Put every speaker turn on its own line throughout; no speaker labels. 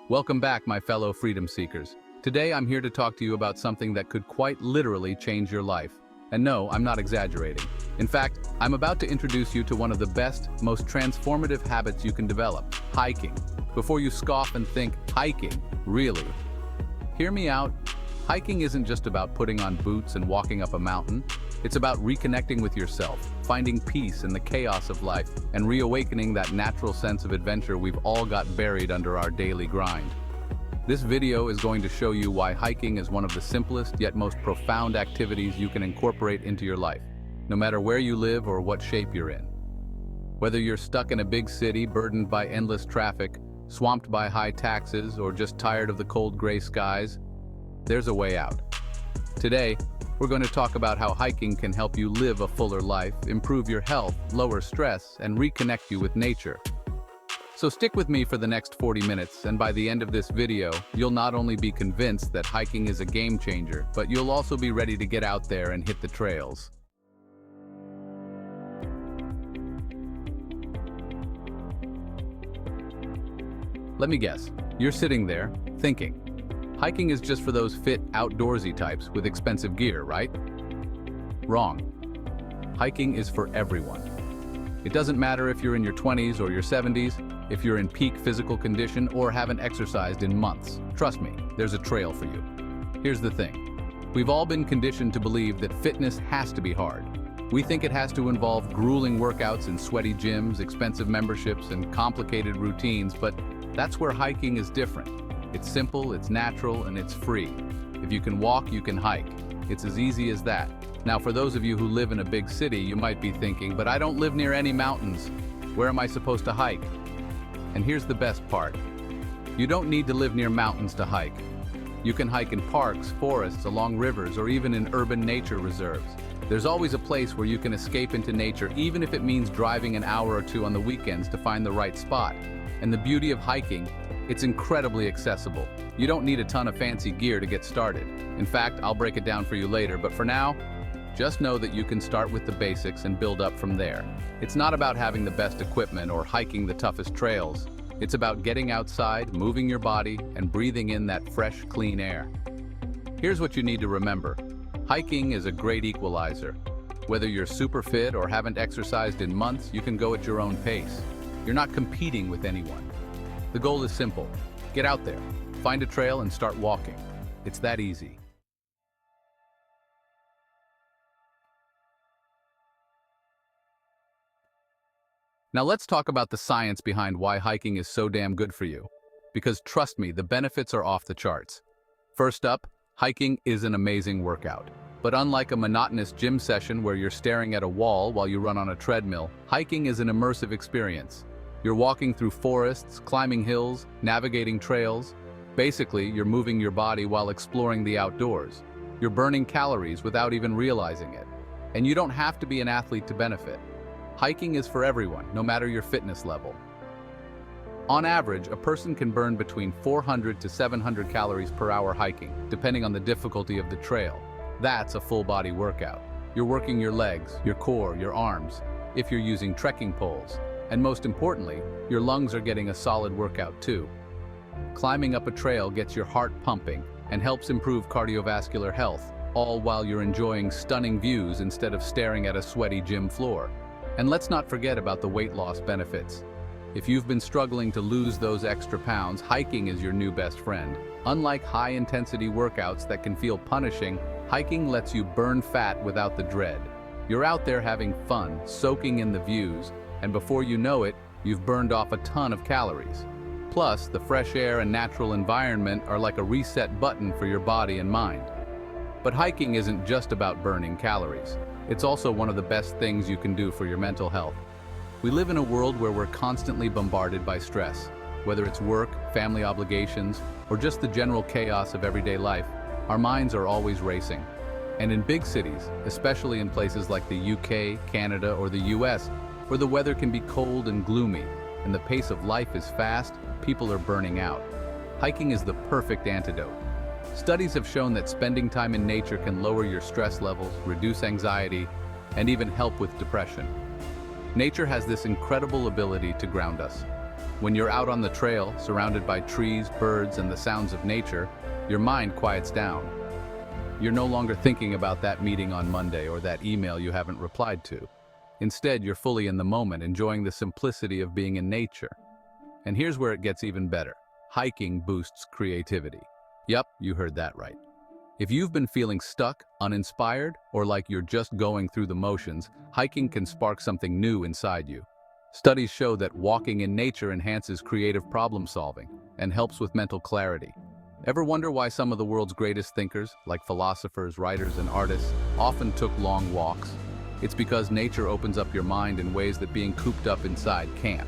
Welcome back, my fellow freedom seekers. Today I'm here to talk to you about something that could quite literally change your life. And no, I'm not exaggerating. In fact, I'm about to introduce you to one of the best, most transformative habits you can develop: hiking. Before you scoff and think, hiking? Really? Hear me out. Hiking isn't just about putting on boots and walking up a mountain. It's about reconnecting with yourself, finding peace in the chaos of life, and reawakening that natural sense of adventure we've all got buried under our daily grind. This video is going to show you why hiking is one of the simplest yet most profound activities you can incorporate into your life, no matter where you live or what shape you're in. Whether you're stuck in a big city burdened by endless traffic, swamped by high taxes, or just tired of the cold gray skies, there's a way out. Today, we're going to talk about how hiking can help you live a fuller life, improve your health, lower stress, and reconnect you with nature. So stick with me for the next 40 minutes, and by the end of this video, you'll not only be convinced that hiking is a game changer, but you'll also be ready to get out there and hit the trails. Let me guess, you're sitting there, thinking, hiking is just for those fit, outdoorsy types with expensive gear, right? Wrong. Hiking is for everyone. It doesn't matter if you're in your 20s or your 70s, if you're in peak physical condition or haven't exercised in months. Trust me, there's a trail for you. Here's the thing. We've all been conditioned to believe that fitness has to be hard. We think it has to involve grueling workouts in sweaty gyms, expensive memberships, and complicated routines, but that's where hiking is different. It's simple, it's natural, and it's free. If you can walk, you can hike. It's as easy as that. Now, for those of you who live in a big city, you might be thinking, but I don't live near any mountains. Where am I supposed to hike? And here's the best part. You don't need to live near mountains to hike. You can hike in parks, forests, along rivers, or even in urban nature reserves. There's always a place where you can escape into nature, even if it means driving an hour or two on the weekends to find the right spot. And the beauty of hiking, it's incredibly accessible. You don't need a ton of fancy gear to get started. In fact, I'll break it down for you later, but for now, just know that you can start with the basics and build up from there. It's not about having the best equipment or hiking the toughest trails. It's about getting outside, moving your body, and breathing in that fresh, clean air. Here's what you need to remember. Hiking is a great equalizer. Whether you're super fit or haven't exercised in months, you can go at your own pace. You're not competing with anyone. The goal is simple. Get out there, find a trail, and start walking. It's that easy. Now let's talk about the science behind why hiking is so damn good for you. Because trust me, the benefits are off the charts. First up, hiking is an amazing workout. But unlike a monotonous gym session where you're staring at a wall while you run on a treadmill, hiking is an immersive experience. You're walking through forests, climbing hills, navigating trails. Basically, you're moving your body while exploring the outdoors. You're burning calories without even realizing it. And you don't have to be an athlete to benefit. Hiking is for everyone, no matter your fitness level. On average, a person can burn between 400 to 700 calories per hour hiking, depending on the difficulty of the trail. That's a full-body workout. You're working your legs, your core, your arms, if you're using trekking poles. And most importantly, your lungs are getting a solid workout too. Climbing up a trail gets your heart pumping and helps improve cardiovascular health, all while you're enjoying stunning views instead of staring at a sweaty gym floor. And let's not forget about the weight loss benefits. If you've been struggling to lose those extra pounds, hiking is your new best friend. Unlike high-intensity workouts that can feel punishing, hiking lets you burn fat without the dread. You're out there having fun, soaking in the views, and before you know it, you've burned off a ton of calories. Plus, the fresh air and natural environment are like a reset button for your body and mind. But hiking isn't just about burning calories. It's also one of the best things you can do for your mental health. We live in a world where we're constantly bombarded by stress. Whether it's work, family obligations, or just the general chaos of everyday life, our minds are always racing. And in big cities, especially in places like the UK, Canada, or the US, where the weather can be cold and gloomy, and the pace of life is fast, people are burning out. Hiking is the perfect antidote. Studies have shown that spending time in nature can lower your stress levels, reduce anxiety, and even help with depression. Nature has this incredible ability to ground us. When you're out on the trail, surrounded by trees, birds, and the sounds of nature, your mind quiets down. You're no longer thinking about that meeting on Monday or that email you haven't replied to. Instead, you're fully in the moment, enjoying the simplicity of being in nature. And here's where it gets even better. Hiking boosts creativity. Yep, you heard that right. If you've been feeling stuck, uninspired, or like you're just going through the motions, hiking can spark something new inside you. Studies show that walking in nature enhances creative problem solving and helps with mental clarity. Ever wonder why some of the world's greatest thinkers, like philosophers, writers, and artists, often took long walks? It's because nature opens up your mind in ways that being cooped up inside can't.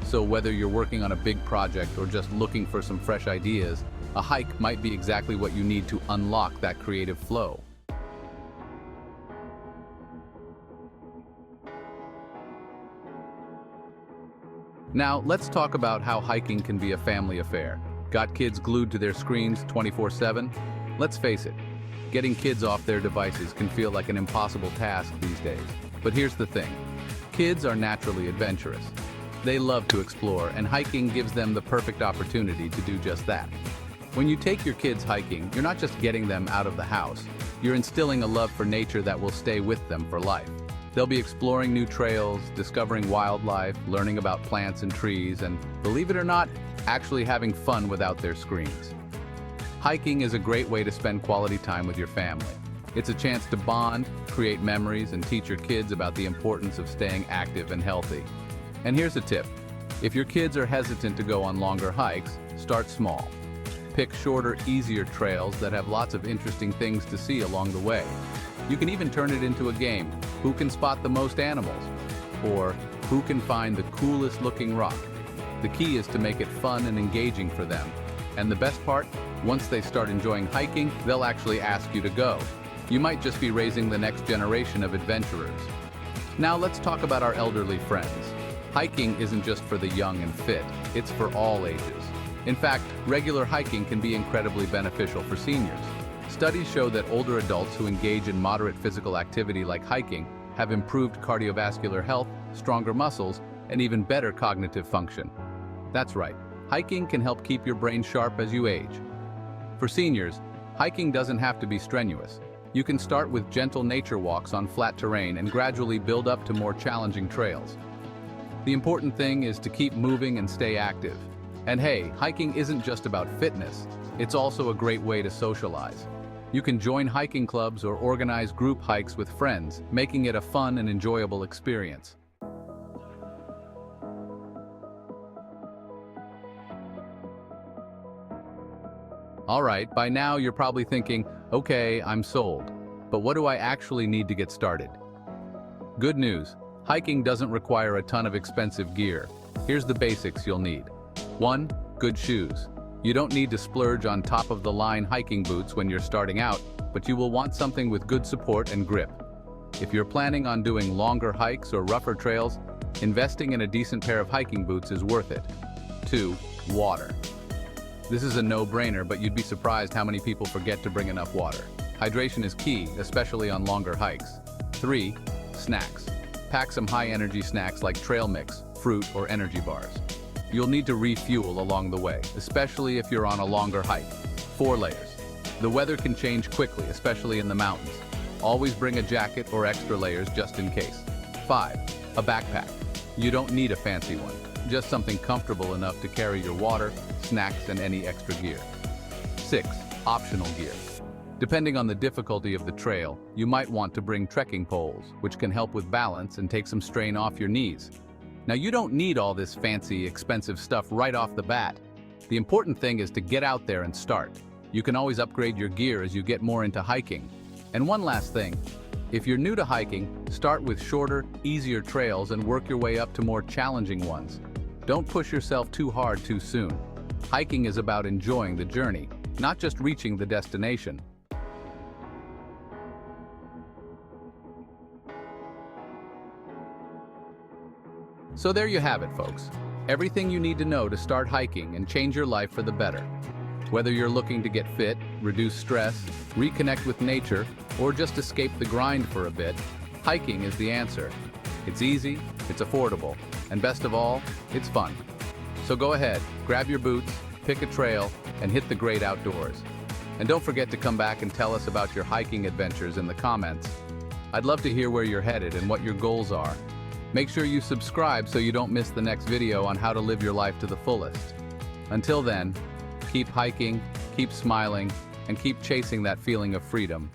So whether you're working on a big project or just looking for some fresh ideas, a hike might be exactly what you need to unlock that creative flow. Now, let's talk about how hiking can be a family affair. Got kids glued to their screens 24/7? Let's face it, getting kids off their devices can feel like an impossible task these days. But here's the thing, kids are naturally adventurous. They love to explore, and hiking gives them the perfect opportunity to do just that. When you take your kids hiking, you're not just getting them out of the house, you're instilling a love for nature that will stay with them for life. They'll be exploring new trails, discovering wildlife, learning about plants and trees, and believe it or not, actually having fun without their screens. Hiking is a great way to spend quality time with your family. It's a chance to bond, create memories, and teach your kids about the importance of staying active and healthy. And here's a tip. If your kids are hesitant to go on longer hikes, start small. Pick shorter, easier trails that have lots of interesting things to see along the way. You can even turn it into a game. Who can spot the most animals? Or who can find the coolest looking rock? The key is to make it fun and engaging for them. And the best part, once they start enjoying hiking, they'll actually ask you to go. You might just be raising the next generation of adventurers. Now let's talk about our elderly friends. Hiking isn't just for the young and fit, it's for all ages. In fact, regular hiking can be incredibly beneficial for seniors. Studies show that older adults who engage in moderate physical activity like hiking have improved cardiovascular health, stronger muscles, and even better cognitive function. That's right, hiking can help keep your brain sharp as you age. For seniors, hiking doesn't have to be strenuous. You can start with gentle nature walks on flat terrain and gradually build up to more challenging trails. The important thing is to keep moving and stay active. And hey, hiking isn't just about fitness, it's also a great way to socialize. You can join hiking clubs or organize group hikes with friends, making it a fun and enjoyable experience. Alright, by now you're probably thinking, okay, I'm sold. But what do I actually need to get started? Good news, hiking doesn't require a ton of expensive gear. Here's the basics you'll need. 1. Good shoes. You don't need to splurge on top-of-the-line hiking boots when you're starting out, but you will want something with good support and grip. If you're planning on doing longer hikes or rougher trails, investing in a decent pair of hiking boots is worth it. 2. Water. This is a no-brainer, but you'd be surprised how many people forget to bring enough water. Hydration is key, especially on longer hikes. 3. Snacks. Pack some high-energy snacks like trail mix, fruit, or energy bars. You'll need to refuel along the way, especially if you're on a longer hike. 4 layers. The weather can change quickly, especially in the mountains. Always bring a jacket or extra layers just in case. 5. A backpack. You don't need a fancy one, just something comfortable enough to carry your water, snacks, and any extra gear. 6. Optional gear. Depending on the difficulty of the trail, you might want to bring trekking poles, which can help with balance and take some strain off your knees. Now, you don't need all this fancy, expensive stuff right off the bat. The important thing is to get out there and start. You can always upgrade your gear as you get more into hiking. And one last thing, if you're new to hiking, start with shorter, easier trails and work your way up to more challenging ones. Don't push yourself too hard too soon. Hiking is about enjoying the journey, not just reaching the destination. So there you have it, folks. Everything you need to know to start hiking and change your life for the better. Whether you're looking to get fit, reduce stress, reconnect with nature, or just escape the grind for a bit, hiking is the answer. It's easy, it's affordable, and best of all, it's fun. So go ahead, grab your boots, pick a trail, and hit the great outdoors. And don't forget to come back and tell us about your hiking adventures in the comments. I'd love to hear where you're headed and what your goals are. Make sure you subscribe so you don't miss the next video on how to live your life to the fullest. Until then, keep hiking, keep smiling, and keep chasing that feeling of freedom.